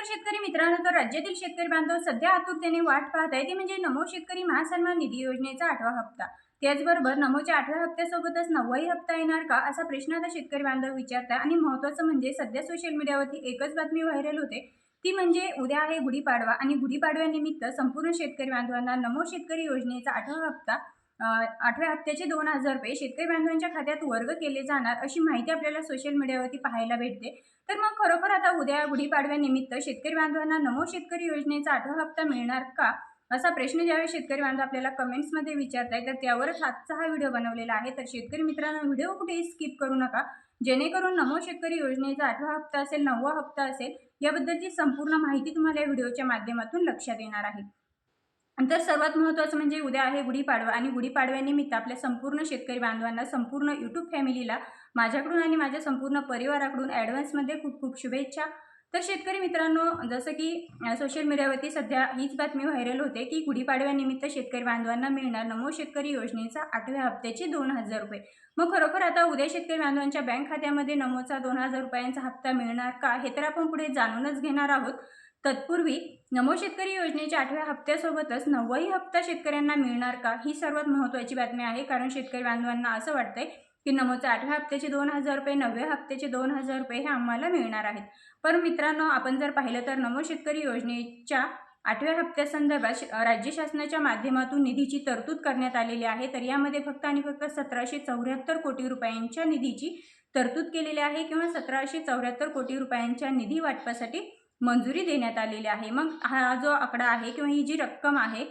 शेतकरी मित्रांनो, तर राज्यातील शेतकरी बांधव सध्या आतुरतेने वाट पाहत आहे ती म्हणजे नमो शेतकरी महासन्मान निधी योजनेचा 8वा हप्ता। त्याचबरोबर नमोच्या 8व्या हप्त्यासोबतच 9वाही हप्ता येणार का असा प्रश्न आता शेतकरी बांधव विचारतात। आणि महत्त्वाचं म्हणजे सध्या सोशल मीडियावरती एकच बातमी व्हायरल होते, ती म्हणजे उद्या आहे गुढीपाडवा आणि गुढीपाडव्यानिमित्त संपूर्ण शेतकरी बांधवांना नमो शेतकरी योजनेचा 8वा हप्ता 8व्या हप्त्याचे 2000 रुपये शेतकरी बांधवांच्या खात्यात वर्ग केले जाणार अशी माहिती आपल्याला सोशल मीडियावरती पाहायला भेटते। तर मग खरोखर आता उद्या गुढीपाडव्यानिमित्त शेतकरी बांधवांना नमो शेतकरी योजनेचा 8वा हप्ता मिळणार का असा प्रश्न ज्यावेळी शेतकरी बांधव आपल्याला कमेंट्समध्ये विचारताय, तर त्यावरच आजचा हा व्हिडिओ बनवलेला आहे। तर शेतकरी मित्रांनो, व्हिडिओ कुठेही स्किप करू नका, जेणेकरून नमो शेतकरी योजनेचा 8वा हप्ता असेल 9वा हप्ता असेल याबद्दलची संपूर्ण माहिती तुम्हाला या व्हिडिओच्या माध्यमातून लक्षात येणार आहे। तर सर्वात महत्त्वाचं म्हणजे उद्या आहे गुढीपाडवा आणि गुढीपाडव्यानिमित्त आपल्या संपूर्ण शेतकरी बांधवांना, संपूर्ण यूट्यूब फॅमिलीला माझ्याकडून आणि माझ्या संपूर्ण परिवाराकडून ॲडव्हान्समध्ये खूप खूप शुभेच्छा। तर शेतकरी मित्रांनो, जसं की सोशल मीडियावरती सध्या हीच बातमी व्हायरल होते की गुढीपाडव्यानिमित्त शेतकरी बांधवांना मिळणार नमो शेतकरी योजनेचा 8व्या हप्त्याचे 2000 रुपये। मग खरोखर आता उद्या शेतकरी बांधवांच्या बँक खात्यामध्ये नमोचा 2000 रुपयांचा हप्ता मिळणार का, हे तर आपण पुढे जाणूनच घेणार आहोत। तत्पूर्वी नमो शेतकरी योजनेच्या 8व्या हप्त्यासोबतच 9वाही हप्ता शेतकऱ्यांना मिळणार का, ही सर्वात महत्त्वाची बातमी आहे। कारण शेतकरी बांधवांना असं वाटतंय की नमोच्या 8व्या हप्त्याचे 2000 रुपये, 9व्या हप्त्याचे 2000 रुपये हे आम्हाला मिळणार आहेत। पण मित्रांनो, आपण जर पाहिलं तर नमो शेतकरी योजनेच्या 8व्या हप्त्यासंदर्भात राज्य शासनाच्या माध्यमातून निधीची तरतूद करण्यात आलेली आहे। तर यामध्ये फक्त आणि फक्त 1774 कोटी रुपयांच्या निधीची तरतूद केलेली आहे किंवा 1774 कोटी रुपयांच्या निधी वाटपासाठी मंजुरी देण्यात आलेली आहे। मग हा जो आकडा आहे किंवा ही जी रक्कम आहे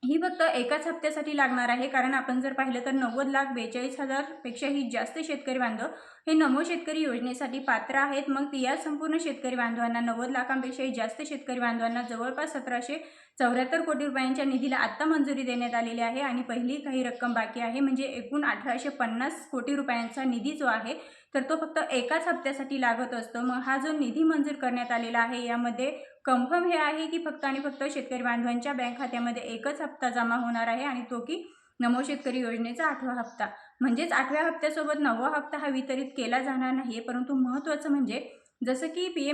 ही फक्त एकाच हप्त्यासाठी लागणार आहे। कारण आपण जर पाहिलं तर 90,42,000 पेक्षाही जास्त शेतकरी बांधव हे नमो शेतकरी योजनेसाठी पात्र आहेत। मग या संपूर्ण शेतकरी बांधवांना 90 लाखांपेक्षाही जास्त शेतकरी बांधवांना जवळपास 1774 कोटी रुपयांच्या निधीला आत्ता मंजुरी देण्यात आलेली आहे आणि पहिली काही रक्कम बाकी आहे, म्हणजे एकूण 1850 कोटी रुपयांचा निधी जो आहे तर तो फक्त एकाच हप्त्यासाठी लागत असतो। मग हा जो निधी मंजूर करण्यात आलेला आहे यामध्ये कन्फर्म हे आहे की फक्त आणि फक्त शेतकरी बांधवांच्या बँक खात्यामध्ये एकच हप्ता जमा होणार आहे आणि तो की नमो शेतकरी योजनेचा 8वा हप्ता। म्हणजेच 8व्या हप्त्यासोबत 9वा हप्ता हा वितरित केला जाणार नाही। परंतु महत्त्वाचं म्हणजे जसं की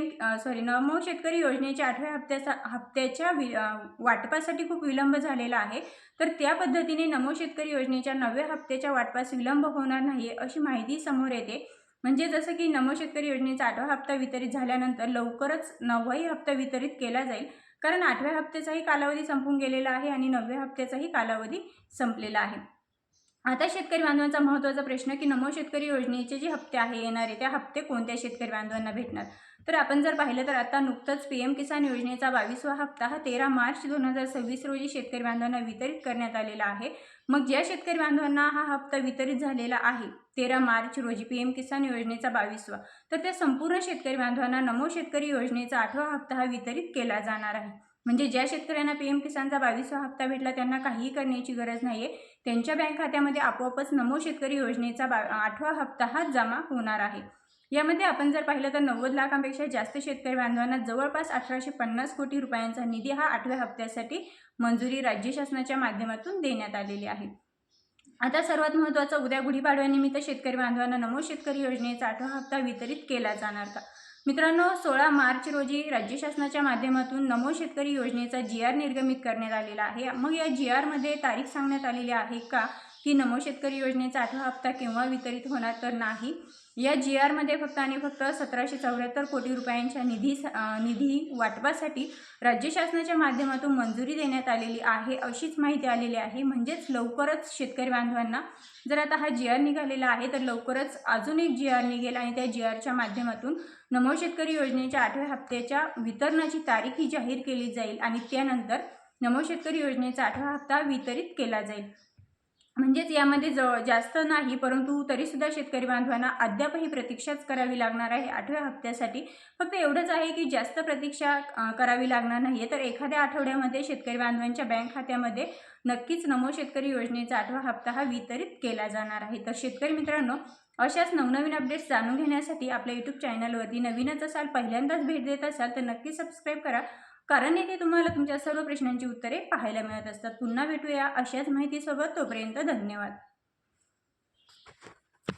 नमो शेतकरी योजनेच्या 8व्या हप्त्याच्या वाटपासाठी खूप विलंब झालेला आहे, तर त्या पद्धतीने नमो शेतकरी योजनेच्या 9व्या हप्त्याच्या वाटपास विलंब होणार नाही अशी माहिती समोर येते। म्हणजे जसं की नमो शेतकरी योजनेचा 8वा हप्ता वितरित झाल्यानंतर लवकरच 9वाही हप्ता वितरित केला जाईल। कारण 8व्या हप्त्याचाही कालावधी संपून गेलेला आहे आणि 9व्या हप्त्याचाही कालावधी संपलेला आहे। आता शेतकरी बांधवांचा महत्त्वाचा प्रश्न की नमो शेतकरी योजनेचे जे हप्ते आहे येणारे, त्या हप्ते कोणत्या शेतकरी बांधवांना भेटणार। तर आपण जर पाहिलं तर आता नुकतंच PM किसान योजनेचा 22वा हप्ता हा 13 मार्च 2026 रोजी शेतकरी बांधवांना वितरित करण्यात आलेला आहे। मग ज्या शेतकरी बांधवांना हा हप्ता वितरित झालेला आहे 13 मार्च रोजी PM किसान योजनेचा 22वा, तर त्या संपूर्ण शेतकरी बांधवांना नमो शेतकरी योजनेचा 8वा हप्ता हा वितरित केला जाणार आहे। म्हणजे ज्या शेतकऱ्यांना PM किसानचा 22वा हप्ता भेटला त्यांना काहीही करण्याची गरज नाहीये, त्यांच्या बँक खात्यामध्ये आपोआपच नमो शेतकरी योजनेचा 8वा हप्ता हा जमा होणार आहे। यामध्ये आपण जर पाहिलं तर 90 लाखांपेक्षा जास्त शेतकरी बांधवांना जवळपास 1850 कोटी रुपयांचा निधी हा 8व्या हप्त्यासाठी मंजुरी राज्य शासनाच्या माध्यमातून देण्यात आलेली आहे। आता सर्वात महत्त्वाचं, उद्या गुढीपाडव्यानिमित्त शेतकरी बांधवांना नमो शेतकरी योजनेचा 8वा हप्ता वितरित केला जाणार का। मित्रांनो, 16 मार्च रोजी राज्य शासनाच्या माध्यमातून नमो शेतकरी योजनेचा GR निर्गमित करण्यात आलेला आहे। मग या GR मध्ये तारीख सांगण्यात आलेली आहे का की नमो शेतकरी योजनेचा 8वा हप्ता केव्हा वितरित होणार, तर नाही। या GR मध्ये फक्त आणि फक्त 1774 कोटी रुपयांच्या निधी वाटपासाठी राज्य शासनाच्या माध्यमातून मंजुरी देण्यात आलेली आहे अशीच माहिती आलेली आहे। म्हणजेच लवकरच शेतकरी बांधवांना, जर आता हा GR निघालेला आहे तर लवकरच अजून एक GR निघेल आणि त्या GRच्या माध्यमातून नमो शेतकरी योजनेच्या 8व्या हप्त्याच्या वितरणाची तारीख ही जाहीर केली जाईल आणि त्यानंतर नमो शेतकरी योजनेचा 8वा हप्ता वितरित केला जाईल। म्हणजेच यामध्ये जास्त नाही, परंतु तरीसुद्धा शेतकरी बांधवांना अद्यापही प्रतीक्षाच करावी लागणार आहे 8व्या हप्त्यासाठी। फक्त एवढंच आहे की जास्त प्रतीक्षा करावी लागणार नाही, तर एखाद्या आठवड्यामध्ये शेतकरी बांधवांच्या बँक खात्यामध्ये नक्कीच नमो शेतकरी योजनेचा 8वा हप्ता हा वितरित केला जाणार आहे। तर शेतकरी मित्रांनो, अशाच नवनवीन अपडेट्स जाणून घेण्यासाठी आपल्या यूट्यूब चॅनलवरती नवीनच असाल, पहिल्यांदाच भेट देत असाल तर नक्की सबस्क्राईब करा, कारण येथे तुम्हाला तुमच्या सर्व प्रश्नांची उत्तरे पाहायला मिळत असतात। पुन्हा भेटूया अशाच माहितीसोबत, तोपर्यंत धन्यवाद।